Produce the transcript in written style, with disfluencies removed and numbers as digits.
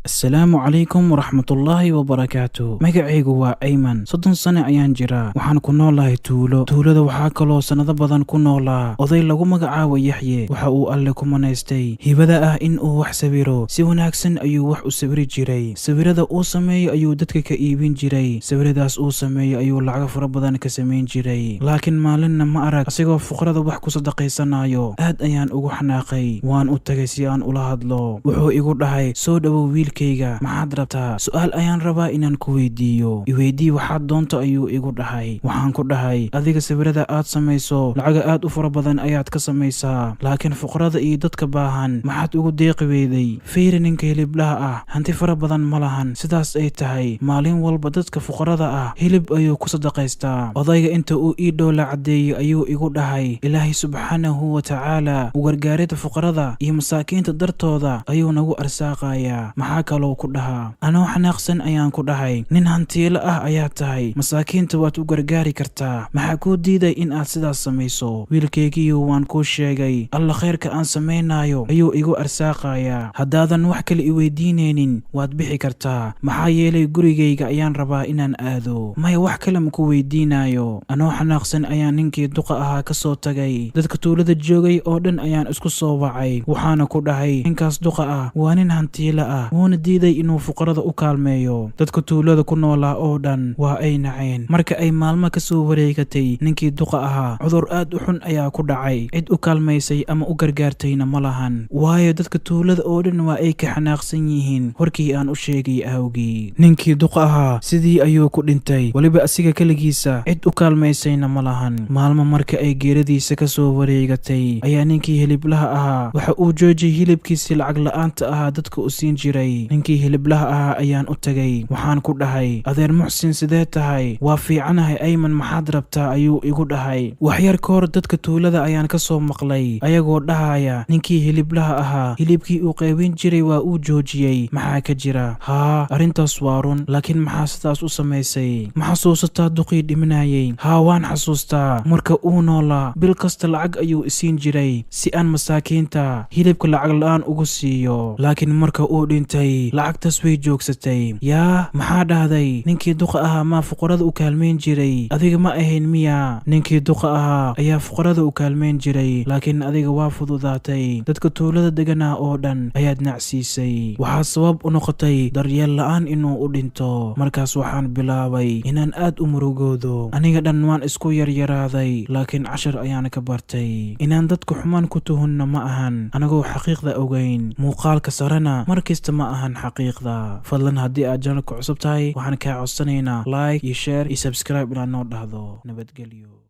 السلام عليكم ورحمة الله وبركاته. magacaygu waa Ayman. 30 sano ayaan jiraa. waxaan ku noolahay tuulo. tuulada waxaa kaloo sanado badan ku noolaa oday lagu magacaabo Yaxye. waxa uu alle ku manaystay hibada ah in uu wax sawiro. si wanaagsan ayuu wax u sawiri jiray. sawirada uu sameeyo ayuu dadka ka iibin jiray. sawiradaas uu sameeyo ayuu lacag fara badan ka sameyn jiray. laakiin maalinna ma arag asigoo fuqarada wax ku sadaqaysanayo. aad ayaan ugu xanaaqay. waan u tagay si aan ula hadlo. wuxuu igu dhahay, soo dhawow wiilkayga, maxaad rabtaa? su'aal ayaan rabaa inaan ku weydiiyo. iweydii waxaad doonto ayuu igu dhahay. waxaan ku dhahay, adiga sawirada aad samayso lacaga aad u fara badan ayaad ka samaysaa, laakiin fuqarada iyo dadka baahan maxaad ugu deeqi weyday? fiiri ninka hiliblaha ah hanti fara badan ma lahan, sidaas ay tahay maalin walba dadka fuqarada ah hilib ayuu ku sadaqaystaa. odayga inta uu ii dhoola caddeeyey ayuu igu dhahay, ilaahay subxaanahu wa tacaala u gargaaridda fuqarada iyo masaakiinta dartooda ayuu nagu arsaaqayaa. maxaa kaloo ku dhahaa? anoo xanaaqsan ayaan ku dhahay, nin hantiilo ah ayaa tahay, masaakiinta waad u gargaari kartaa, maxaa kuu diiday in aad sidaas samayso? wiilkaygiiyo waan kuu sheegay, alla khayrka aan samaynayo ayuu igu arsaaqayaa. haddaadan wax kale i weydiinaynin waad bixi kartaa, maxaa yeelay gurigayga ayaan rabaa inaan aado. maya, wax kale maku weydiinayo. anoo xanaaqsan ayaan ninkii duqa ahaa ka soo tagay. dadka tuulada joogay oo dhan ayaan isku soo wacay, waxaana ku dhahay, ninkaas duqa ah waa nin hantiilo ah, wuuna diiday inuu fuqarada u kaalmeeyo. dadka tuulada ku noolaa oo dhan waa ay naceen. marka ay maalmo ka soo wareegatay, ninkii duqa ahaa cudur aad u xun ayaa ku dhacay. cid u kaalmaysay ama u gargaartayna ma lahan, waayo dadka tuulada oo dhan waa ay ka xanaaqsan yihiin warkii aan u sheegay awgii. ninkii duqa ahaa sidii ayuu ku dhintay, weliba asiga keligiisa cid u kaalmaysayna ma lahan. maalmo marka ay geeradiisa ka soo wareegatay ayaa ninkii hiliblaha ahaa waxa uu joojiyey hilibkiisii lacag la'aanta ahaa dadka u siin jiray. ninkii hiliblaha ahaa ayaan u tagay, waxaan ku dhahay, adeer muxsin sidee tahay? waa fiicanahay Ayman, maxaad rabtaa? ayuu igu dhahay. waxyar ka hor dadka tuulada ayaan ka soo maqlay ayagoo dhahaya, ninkii hiliblaha ahaa hilibkii uu qaybin jiray waa uu joojiyey, maxaa ka jira? haa, arrintaas waa run, laakiin maxaa sidaas u samaysay? ma xasuusataa duqii dhimanayay? haa, waan xasuustaa. marka uu noolaa bil kasta lacag ayuu isiin jiray si aan masaakiinta hilibka lacag la'aan ugu siiyo, laakiin marka uu dhintay lacagtaas way joogsatay. yaa, maxaa dhahday? ninkii duqa ahaa maa fuqarada u kaalmeyn jiray? adiga ma ahayn miya? ninkii duqa ahaa ayaa fuqarada u kaalmeyn jiray, laakiin adiga waa fududaatay. dadka tuulada deganaa oo dhan ayaad nacsiisay. waxaa sabab u noqotay daryeel la'aan inuu u dhinto. markaas waxaan bilaabay inaan aad u murugoodo. aniga dhan waan isku yaryaraaday, laakiin cashar ayaan ka bartay. inaan dadka xumaan ku tuhunno ma ahan anagoo xaqiiqda ogeyn, muuqaalka sarena markasta ma ahan xaqiiqda. fadlan haddii aad janalka cusub tahay waxaan kaa codsanaynaa like iyo share iyo subscribe inaad noo dhahdo. nabadgelyo.